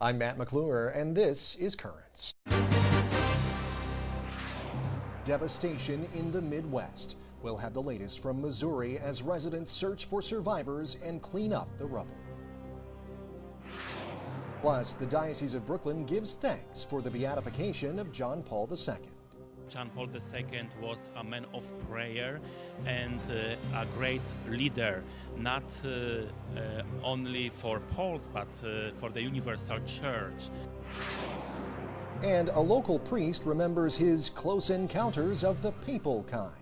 I'm Matt McClure, and this is Currents. Devastation in the Midwest. We'll have the latest from Missouri as residents search for survivors and clean up the rubble. Plus, the Diocese of Brooklyn gives thanks for the beatification of John Paul II. John Paul II was a man of prayer and a great leader, not only for Poles, but for the universal church. And a local priest remembers his close encounters of the papal kind.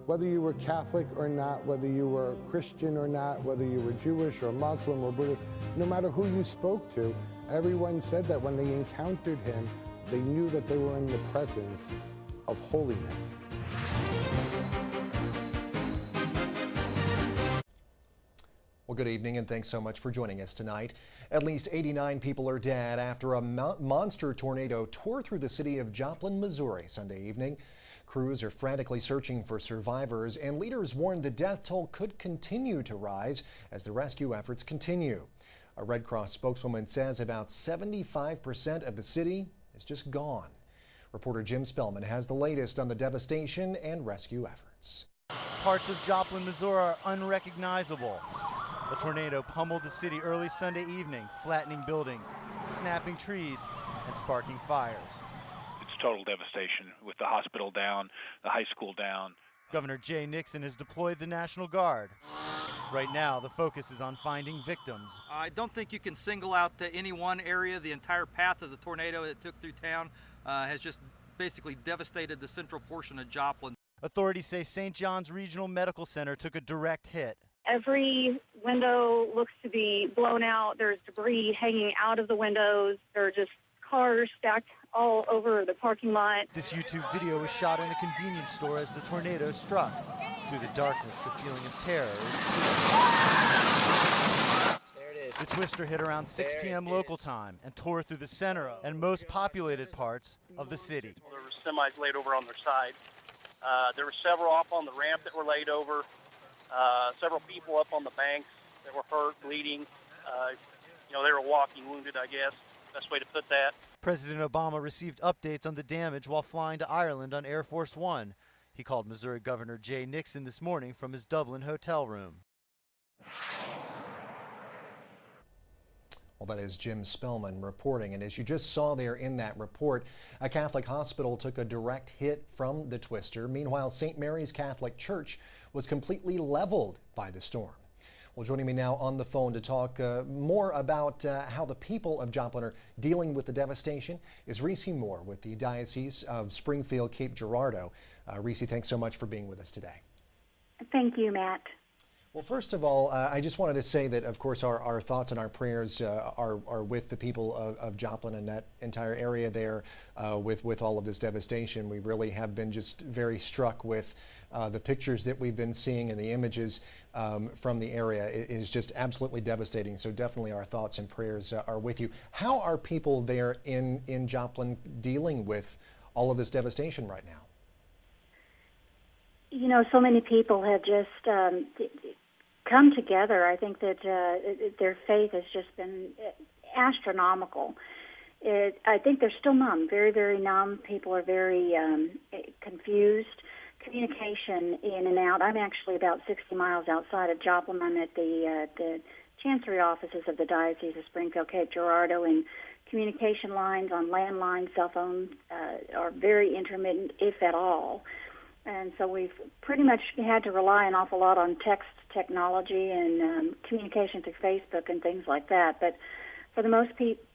Whether you were Catholic or not, whether you were Christian or not, whether you were Jewish or Muslim or Buddhist, no matter who you spoke to, everyone said that when they encountered him, they knew that they were in the presence of holiness. Well, good evening and thanks so much for joining us tonight. At least 89 people are dead after a monster tornado tore through the city of Joplin, Missouri Sunday evening. Crews are frantically searching for survivors, and leaders warn the death toll could continue to rise as the rescue efforts continue. A Red Cross spokeswoman says about 75% of the city is just gone. Reporter Jim Spellman has the latest on the devastation and rescue efforts. Parts of Joplin, Missouri are unrecognizable. A tornado pummeled the city early Sunday evening, flattening buildings, snapping trees, and sparking fires. It's total devastation with the hospital down, the high school down. Governor Jay Nixon has deployed the National Guard. Right now, the focus is on finding victims. I don't think you can single out any one area. The entire path of the tornado that took through town has just basically devastated the central portion of Joplin. Authorities say St. John's Regional Medical Center took a direct hit. Every window looks to be blown out. There's debris hanging out of the windows. There are just cars stacked all over the parking lot. This YouTube video was shot in a convenience store as the tornado struck. Through the darkness, the feeling of terror is clear. There it is. The twister hit around 6 p.m. local time and tore through the center and most populated parts of the city. There were semis laid over on their side. There were several up on the ramp that were laid over. Several people up on the banks that were hurt, bleeding. They were walking wounded, I guess. Best way to put that. President Obama received updates on the damage while flying to Ireland on Air Force One. He called Missouri Governor Jay Nixon this morning from his Dublin hotel room. Well, that is Jim Spellman reporting. And as you just saw there in that report, a Catholic hospital took a direct hit from the twister. Meanwhile, St. Mary's Catholic Church was completely leveled by the storm. Well, joining me now on the phone to talk more about how the people of Joplin are dealing with the devastation is Reese Moore with the Diocese of Springfield, Cape Girardeau. Reese, thanks so much for being with us today. Thank you, Matt. Well, first of all, I just wanted to say that, of course, our thoughts and our prayers are with the people of Joplin and that entire area there with all of this devastation. We really have been just very struck with the pictures that we've been seeing and the images from the area. It is just absolutely devastating. So definitely our thoughts and prayers are with you. How are people there in Joplin dealing with all of this devastation right now? You know, so many people have just come together. I think that their faith has just been astronomical. I think they're still numb, very, very numb. People are very confused. Communication in and out. I'm actually about 60 miles outside of Joplin. I'm at the Chancery offices of the Diocese of Springfield, Cape Girardeau, and communication lines on landline, cell phones are very intermittent, if at all. And so we've pretty much had to rely an awful lot on text technology and communication through Facebook and things like that. But for the most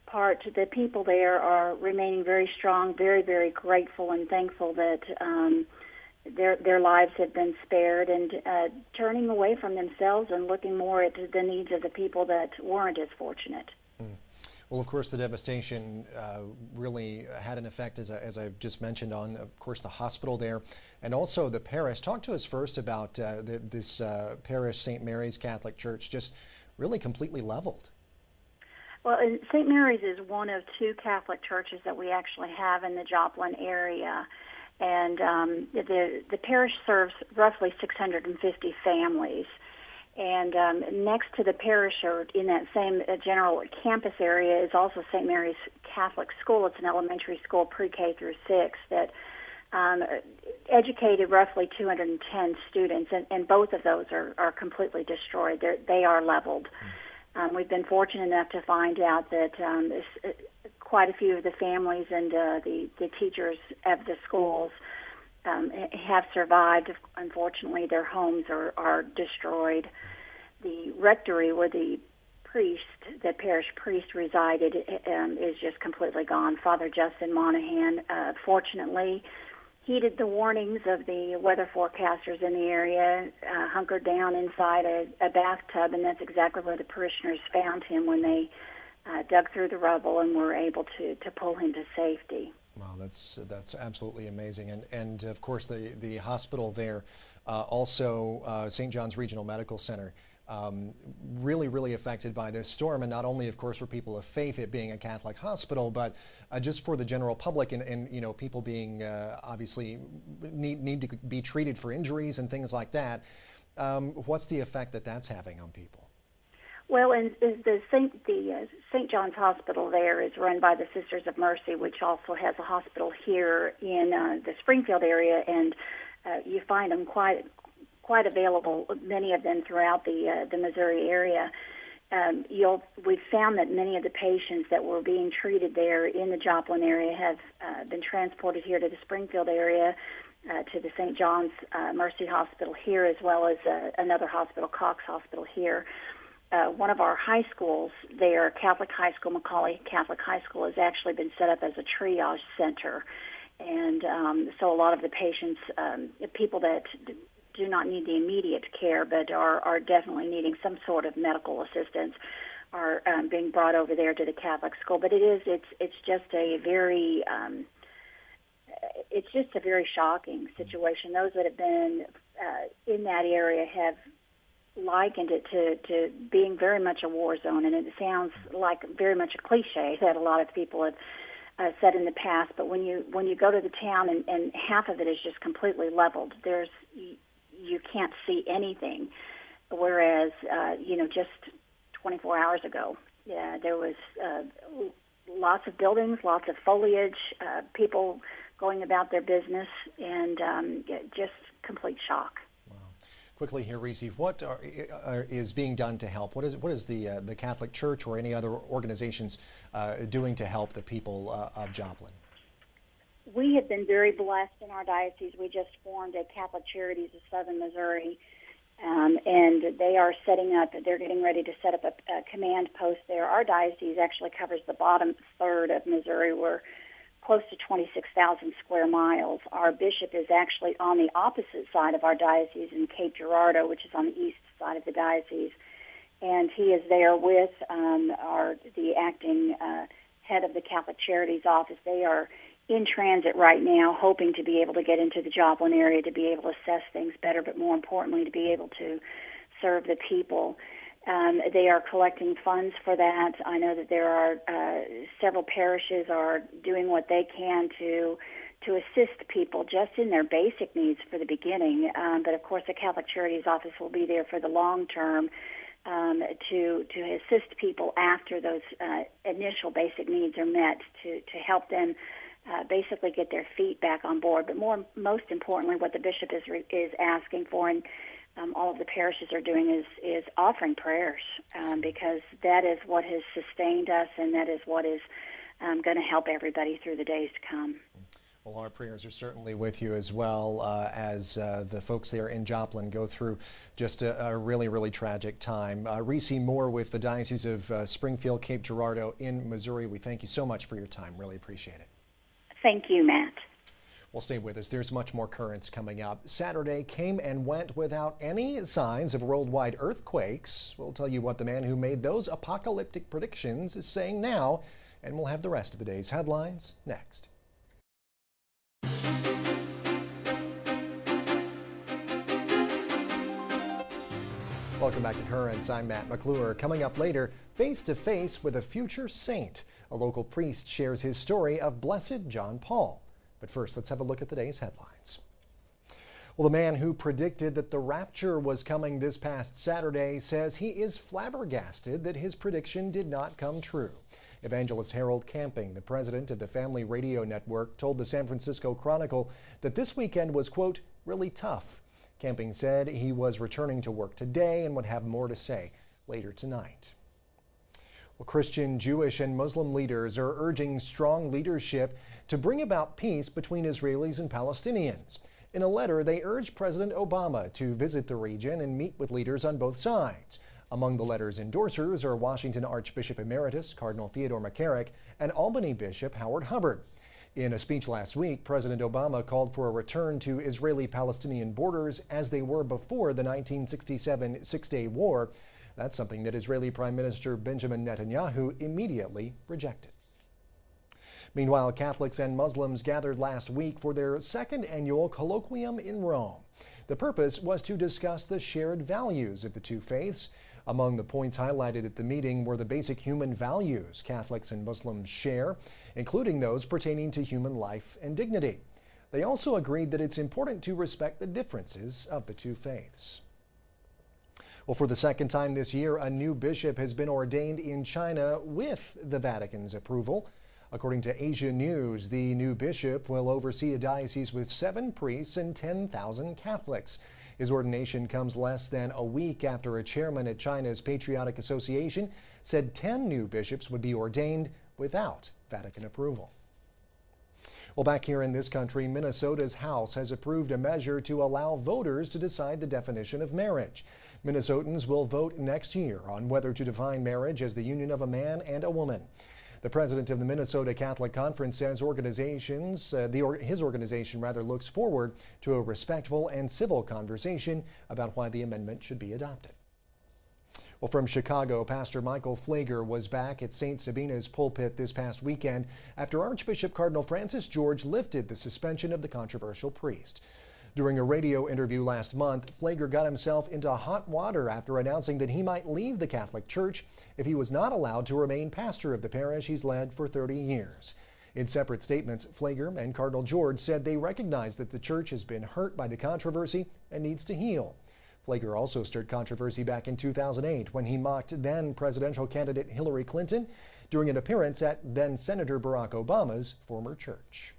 part, the people there are remaining very strong, very, very grateful and thankful that their lives have been spared and turning away from themselves and looking more at the needs of the people that weren't as fortunate. Well, of course, the devastation really had an effect, as I've just mentioned, on, of course, the hospital there and also the parish. Talk to us first about this parish, St. Mary's Catholic Church, just really completely leveled. Well, St. Mary's is one of two Catholic churches that we actually have in the Joplin area. And the parish serves roughly 650 families. And next to the parish, or in that same general campus area, is also St. Mary's Catholic School. It's an elementary school, pre-K through 6, that educated roughly 210 students, and both of those are completely destroyed. They are leveled. We've been fortunate enough to find out that quite a few of the families and the teachers of the schools have survived. Unfortunately, their homes are destroyed. The rectory where the parish priest resided is just completely gone. Father Justin Monahan, fortunately, heeded the warnings of the weather forecasters in the area, hunkered down inside a bathtub, and that's exactly where the parishioners found him when they dug through the rubble and were able to pull him to safety. Wow, that's absolutely amazing. And of course, the hospital there, also St. John's Regional Medical Center, really affected by this storm, and not only, of course, for people of faith, it being a Catholic hospital, but just for the general public, and you know, people being obviously need to be treated for injuries and things like that. What's the effect that's having on people? Well, and the St. John's Hospital there is run by the Sisters of Mercy, which also has a hospital here in the Springfield area, and you find them quite available, many of them throughout the Missouri area. We've found that many of the patients that were being treated there in the Joplin area have been transported here to the Springfield area, to the St. John's Mercy Hospital here, as well as another hospital, Cox Hospital here. One of our high schools there, Catholic High School, Macaulay Catholic High School, has actually been set up as a triage center. And so a lot of the patients, people that do not need the immediate care but are definitely needing some sort of medical assistance, are being brought over there to the Catholic school. But it's just a very shocking situation. Those that have been in that area have likened it to being very much a war zone, and it sounds like very much a cliche that a lot of people have said in the past. But when you go to the town and half of it is just completely leveled, you can't see anything. Whereas just 24 hours ago, there was lots of buildings, lots of foliage, people going about their business, and just complete shock. Quickly here, Reese, what is being done to help? What is the Catholic Church or any other organizations doing to help the people of Joplin? We have been very blessed in our diocese. We just formed a Catholic Charities of Southern Missouri, and they are they're getting ready to set up a command post there. Our diocese actually covers the bottom third of Missouri. We're close to 26,000 square miles. Our bishop is actually on the opposite side of our diocese in Cape Girardeau, which is on the east side of the diocese, and he is there with the acting head of the Catholic Charities office. They are in transit right now, hoping to be able to get into the Joplin area to be able to assess things better, but more importantly, to be able to serve the people. They are collecting funds for that. I know that there are several parishes are doing what they can to assist people just in their basic needs for the beginning. But of course, the Catholic Charities Office will be there for the long term to assist people after those initial basic needs are met, to help them basically get their feet back on board. But most importantly, what the bishop is asking for, and all of the parishes are doing, is offering prayers, because that is what has sustained us, and that is what is going to help everybody through the days to come. Well, our prayers are certainly with you, as well as the folks there in Joplin go through just a really tragic time. Reese Moore with the Diocese of Springfield, Cape Girardeau in Missouri, we thank you so much for your time. Really appreciate it. Thank you, Matt. Well, stay with us. There's much more currents coming up. Saturday came and went without any signs of worldwide earthquakes. We'll tell you what the man who made those apocalyptic predictions is saying now, and we'll have the rest of the day's headlines next. Welcome back to Currents. I'm Matt McClure. Coming up later, face to face with a future saint. A local priest shares his story of Blessed John Paul. But first, let's have a look at today's headlines. Well, the man who predicted that the rapture was coming this past Saturday says he is flabbergasted that his prediction did not come true. Evangelist Harold Camping, the president of the Family Radio Network, told the San Francisco Chronicle that this weekend was, quote, really tough. Camping said he was returning to work today and would have more to say later tonight. Well, Christian, Jewish, and Muslim leaders are urging strong leadership to bring about peace between Israelis and Palestinians. In a letter, they urged President Obama to visit the region and meet with leaders on both sides. Among the letter's endorsers are Washington Archbishop Emeritus Cardinal Theodore McCarrick and Albany Bishop Howard Hubbard. In a speech last week, President Obama called for a return to Israeli-Palestinian borders as they were before the 1967 Six-Day War. That's something that Israeli Prime Minister Benjamin Netanyahu immediately rejected. Meanwhile, Catholics and Muslims gathered last week for their second annual colloquium in Rome. The purpose was to discuss the shared values of the two faiths. Among the points highlighted at the meeting were the basic human values Catholics and Muslims share, including those pertaining to human life and dignity. They also agreed that it's important to respect the differences of the two faiths. Well, for the second time this year, a new bishop has been ordained in China with the Vatican's approval. According to Asia News, the new bishop will oversee a diocese with 7 priests and 10,000 Catholics. His ordination comes less than a week after a chairman at China's Patriotic Association said 10 new bishops would be ordained without Vatican approval. Well, back here in this country, Minnesota's House has approved a measure to allow voters to decide the definition of marriage. Minnesotans will vote next year on whether to define marriage as the union of a man and a woman. The president of the Minnesota Catholic Conference says his organization looks forward to a respectful and civil conversation about why the amendment should be adopted. Well, from Chicago, Pastor Michael Pfleger was back at St. Sabina's pulpit this past weekend after Archbishop Cardinal Francis George lifted the suspension of the controversial priest. During a radio interview last month, Pfleger got himself into hot water after announcing that he might leave the Catholic Church if he was not allowed to remain pastor of the parish he's led for 30 years. In separate statements, Pfleger and Cardinal George said they recognize that the church has been hurt by the controversy and needs to heal. Pfleger also stirred controversy back in 2008 when he mocked then presidential candidate Hillary Clinton during an appearance at then Senator Barack Obama's former church.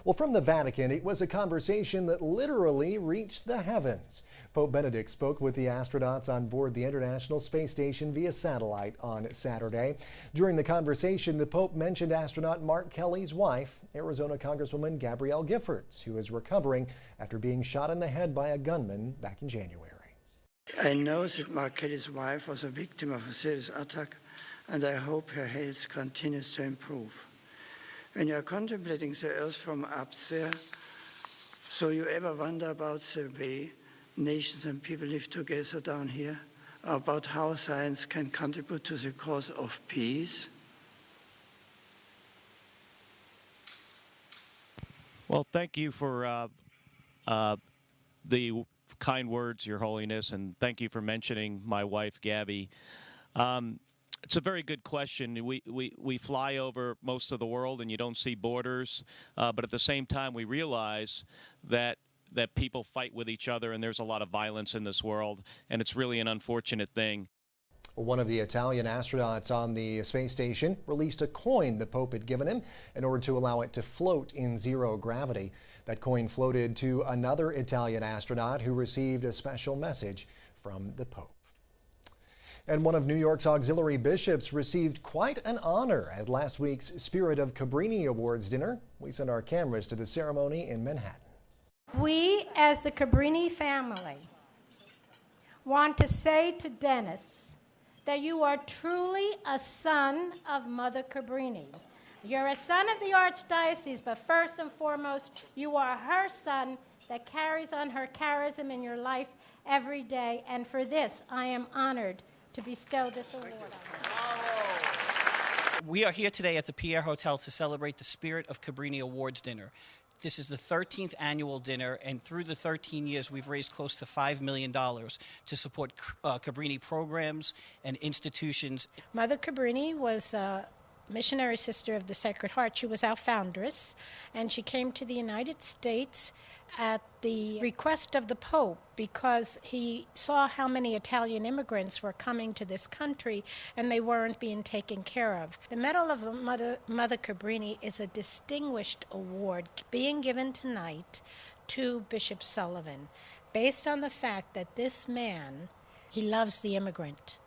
Well, from the Vatican, it was a conversation that literally reached the heavens. Pope Benedict spoke with the astronauts on board the International Space Station via satellite on Saturday. During the conversation, the Pope mentioned astronaut Mark Kelly's wife, Arizona Congresswoman Gabrielle Giffords, who is recovering after being shot in the head by a gunman back in January. I know that Mark Kelly's wife was a victim of a serious attack, and I hope her health continues to improve. When you are contemplating the earth from up there, so you ever wonder about the way nations and people live together down here, about how science can contribute to the cause of peace? Well, thank you for the kind words, Your Holiness, and thank you for mentioning my wife, Gabby. It's a very good question. We fly over most of the world and you don't see borders, but at the same time we realize that people fight with each other and there's a lot of violence in this world, and it's really an unfortunate thing. One of the Italian astronauts on the space station released a coin the Pope had given him in order to allow it to float in zero gravity. That coin floated to another Italian astronaut who received a special message from the Pope. And one of New York's auxiliary bishops received quite an honor at last week's Spirit of Cabrini Awards dinner. We sent our cameras to the ceremony in Manhattan. We, as the Cabrini family, want to say to Dennis that you are truly a son of Mother Cabrini. You're a son of the Archdiocese, but first and foremost, you are her son that carries on her charism in your life every day. And for this, I am honored to bestow this award on her. We are here today at the Pierre Hotel to celebrate the Spirit of Cabrini Awards dinner. This is the 13th annual dinner, and through the 13 years, we've raised close to $5 million to support Cabrini programs and institutions. Mother Cabrini was missionary sister of the Sacred Heart. She was our foundress, and she came to the United States at the request of the Pope because he saw how many Italian immigrants were coming to this country and they weren't being taken care of. The Medal of Mother Cabrini is a distinguished award being given tonight to Bishop Sullivan based on the fact that this man, he loves the immigrant.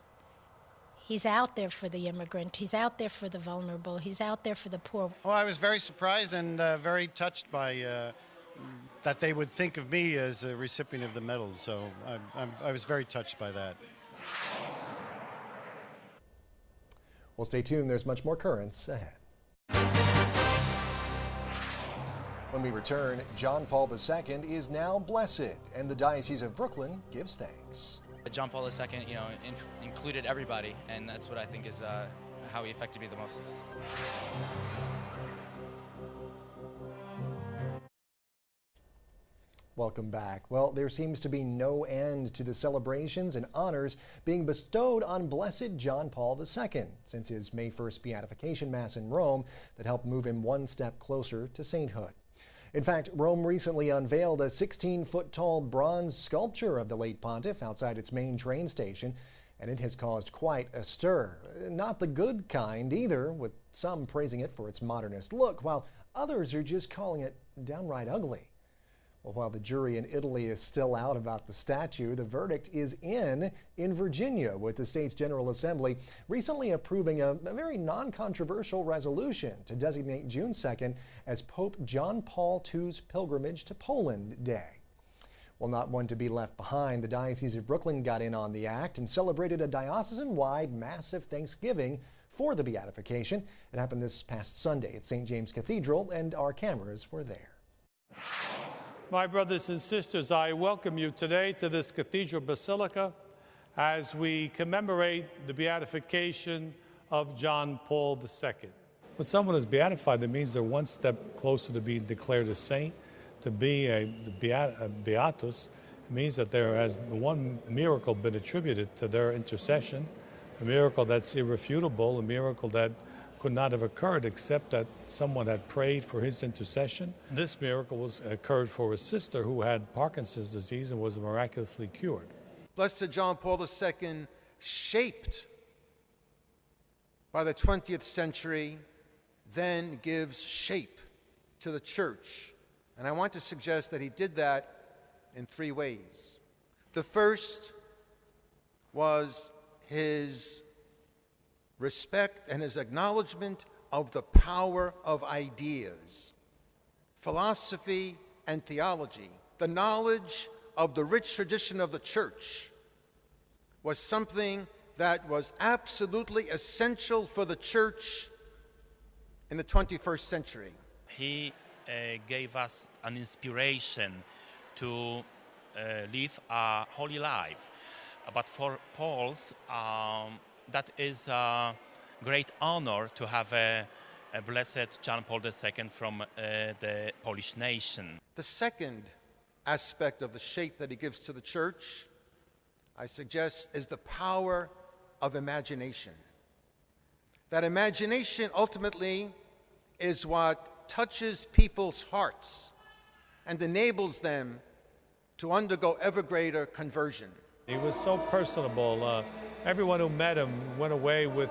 He's out there for the immigrant. He's out there for the vulnerable. He's out there for the poor. Well, I was very surprised and very touched by that they would think of me as a recipient of the medal. So I was very touched by that. Well, stay tuned. There's much more currents ahead. When we return, John Paul II is now blessed, and the Diocese of Brooklyn gives thanks. John Paul II, included everybody, and that's what I think is how he affected me the most. Welcome back. Well, there seems to be no end to the celebrations and honors being bestowed on Blessed John Paul II since his May 1st beatification Mass in Rome that helped move him one step closer to sainthood. In fact, Rome recently unveiled a 16-foot-tall bronze sculpture of the late pontiff outside its main train station, and it has caused quite a stir. Not the good kind either, with some praising it for its modernist look, while others are just calling it downright ugly. Well, while the jury in Italy is still out about the statue, the verdict is in Virginia, with the state's General Assembly recently approving a very non-controversial resolution to designate June 2nd as Pope John Paul II's Pilgrimage to Poland Day. Well, not one to be left behind, the Diocese of Brooklyn got in on the act and celebrated a diocesan-wide massive Thanksgiving for the beatification. It happened this past Sunday at St. James Cathedral, and our cameras were there. My brothers and sisters, I welcome you today to this cathedral basilica as we commemorate the beatification of John Paul II. When someone is beatified, it means they're one step closer to being declared a saint. To be a beatus means that there has one miracle been attributed to their intercession, a miracle that's irrefutable, a miracle that could not have occurred except that someone had prayed for his intercession. This miracle occurred for a sister who had Parkinson's disease and was miraculously cured. Blessed John Paul II, shaped by the 20th century, then gives shape to the church. And I want to suggest that he did that in three ways. The first was his respect and his acknowledgement of the power of ideas, philosophy and theology. The knowledge of the rich tradition of the church was something that was absolutely essential for the church in the 21st century. He gave us an inspiration to live a holy life. But for Poles, that is a great honor to have a blessed John Paul II from the Polish nation. The second aspect of the shape that he gives to the church, I suggest, is the power of imagination. That imagination ultimately is what touches people's hearts and enables them to undergo ever greater conversion. He was so personable. Everyone who met him went away with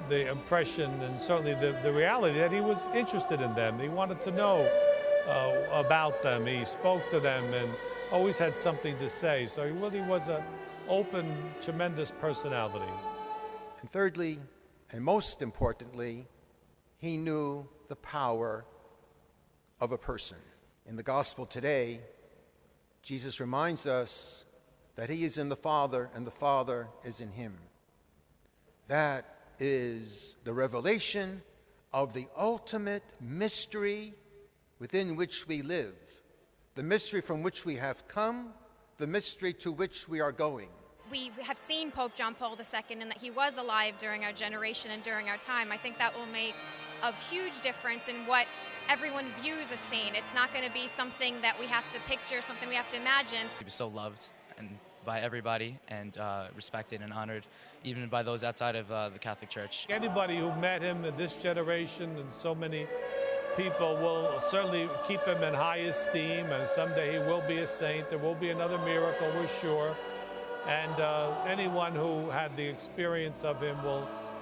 the impression and certainly the reality that he was interested in them. He wanted to know about them. He spoke to them and always had something to say. So he really was an open, tremendous personality. And thirdly, and most importantly, he knew the power of a person. In the gospel today, Jesus reminds us that he is in the Father and the Father is in him. That is the revelation of the ultimate mystery within which we live, the mystery from which we have come, the mystery to which we are going. We have seen Pope John Paul II and that he was alive during our generation and during our time. I think that will make a huge difference in what everyone views a saint. It's not going to be something that we have to picture, something we have to imagine. He was so loved and by everybody and respected and honored, even by those outside of the Catholic Church. Anybody who met him in this generation, and so many people, will certainly keep him in high esteem, and someday he will be a saint. There will be another miracle, we're sure. And anyone who had the experience of him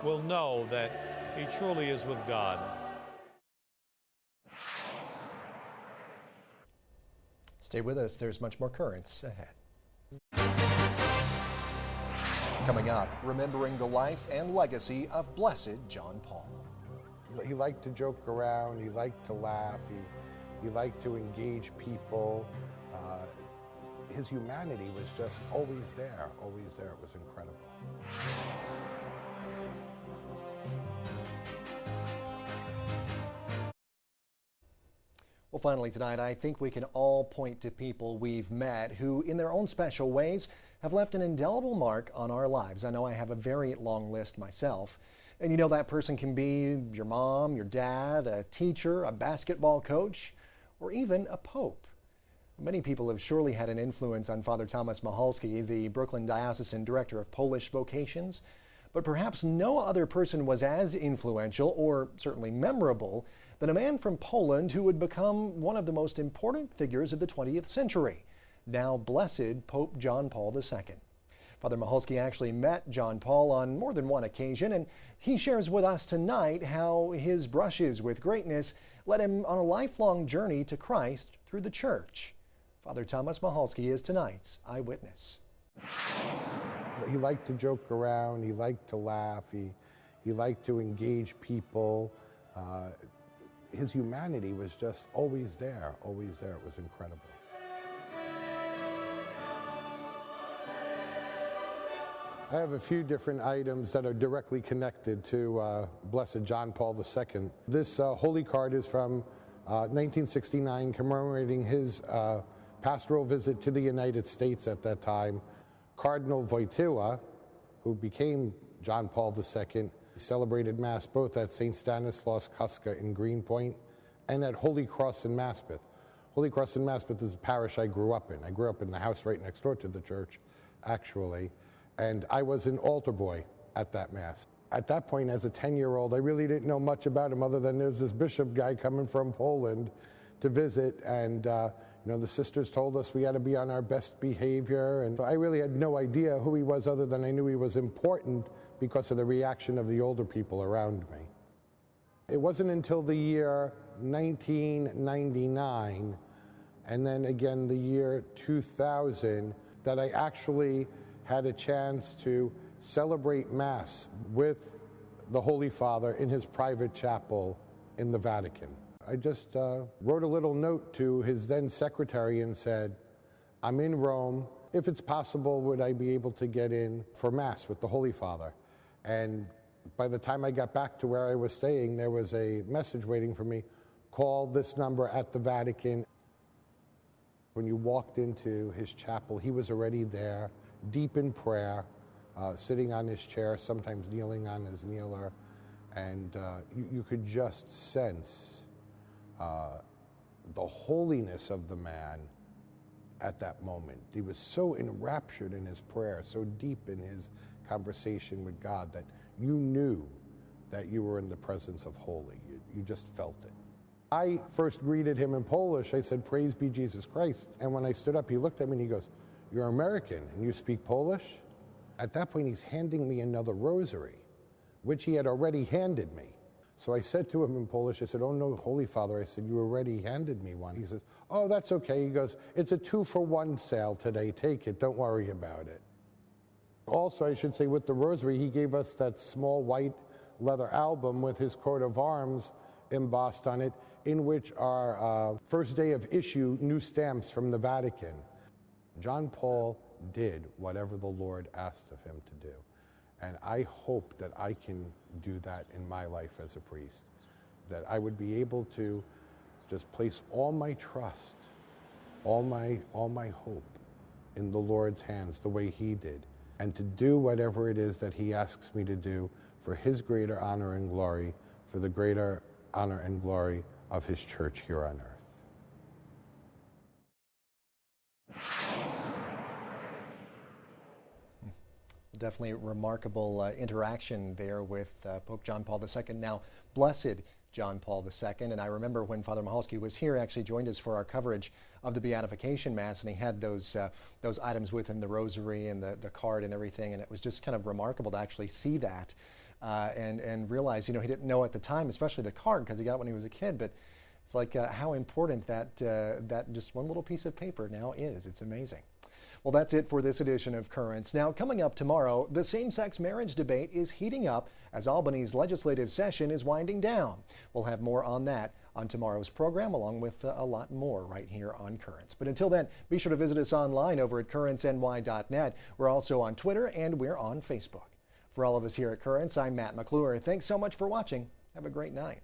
will know that he truly is with God. Stay with us, there's much more currents ahead. Coming up, remembering the life and legacy of Blessed John Paul. He liked to joke around, he liked to laugh, he liked to engage people. His humanity was just always there, always there. It was incredible. Well, finally tonight, I think we can all point to people we've met who, in their own special ways, have left an indelible mark on our lives. I know I have a very long list myself. And you know, that person can be your mom, your dad, a teacher, a basketball coach, or even a pope. Many people have surely had an influence on Father Thomas Michalski, the Brooklyn Diocesan Director of Polish Vocations, but perhaps no other person was as influential, or certainly memorable, than a man from Poland who would become one of the most important figures of the 20th century, now Blessed Pope John Paul II. Father Michalski actually met John Paul on more than one occasion, and he shares with us tonight how his brushes with greatness led him on a lifelong journey to Christ through the Church. Father Thomas Michalski is tonight's eyewitness. He liked to joke around, he liked to laugh, he liked to engage people. His humanity was just always there, always there. It was incredible. I have a few different items that are directly connected to Blessed John Paul II. This holy card is from 1969, commemorating his pastoral visit to the United States at that time. Cardinal Wojtyła, who became John Paul II, celebrated Mass both at St. Stanislaus Kostka in Greenpoint and at Holy Cross in Maspeth. Holy Cross in Maspeth is a parish I grew up in. I grew up in the house right next door to the church, actually, and I was an altar boy at that Mass. At that point, as a 10-year-old, I really didn't know much about him other than there's this bishop guy coming from Poland to visit, and the sisters told us we had to be on our best behavior, and I really had no idea who he was other than I knew he was important because of the reaction of the older people around me. It wasn't until the year 1999, and then again the year 2000, that I actually had a chance to celebrate Mass with the Holy Father in his private chapel in the Vatican. I just wrote a little note to his then secretary and said, I'm in Rome. If it's possible, would I be able to get in for Mass with the Holy Father? And by the time I got back to where I was staying, there was a message waiting for me. Call this number at the Vatican. When you walked into his chapel, he was already there, deep in prayer, sitting on his chair, sometimes kneeling on his kneeler. And you could just sense the holiness of the man at that moment. He was so enraptured in his prayer, so deep in his conversation with God, that you knew that you were in the presence of holy. You just felt it. I first greeted him in Polish. I said, "Praise be Jesus Christ." And when I stood up, he looked at me and he goes, "You're American and you speak Polish?" At that point, he's handing me another rosary, which he had already handed me. So I said to him in Polish, I said, "Oh no, Holy Father," I said, "you already handed me one." He says, "Oh, that's okay." He goes, "It's a 2-for-1 sale today. Take it. Don't worry about it." Also, I should say, with the rosary, he gave us that small white leather album with his coat of arms embossed on it, in which are first day of issue new stamps from the Vatican. John Paul did whatever the Lord asked of him to do. And I hope that I can do that in my life as a priest, that I would be able to just place all my trust, all my hope in the Lord's hands the way he did, and to do whatever it is that he asks me to do for his greater honor and glory, for the greater honor and glory of his church here on earth. Definitely remarkable interaction there with Pope John Paul II, now Blessed John Paul II. And I remember when Father Michalski was here, actually joined us for our coverage of the Beatification Mass, and he had those items with him, the rosary and the card and everything, and it was just kind of remarkable to actually see that and realize, he didn't know at the time, especially the card, because he got it when he was a kid, but it's like how important that just one little piece of paper now is. It's amazing. Well, that's it for this edition of Currents. Now, coming up tomorrow, the same-sex marriage debate is heating up as Albany's legislative session is winding down. We'll have more on that on tomorrow's program, along with a lot more right here on Currents. But until then, be sure to visit us online over at currentsny.net. We're also on Twitter and we're on Facebook. For all of us here at Currents, I'm Matt McClure. Thanks so much for watching. Have a great night.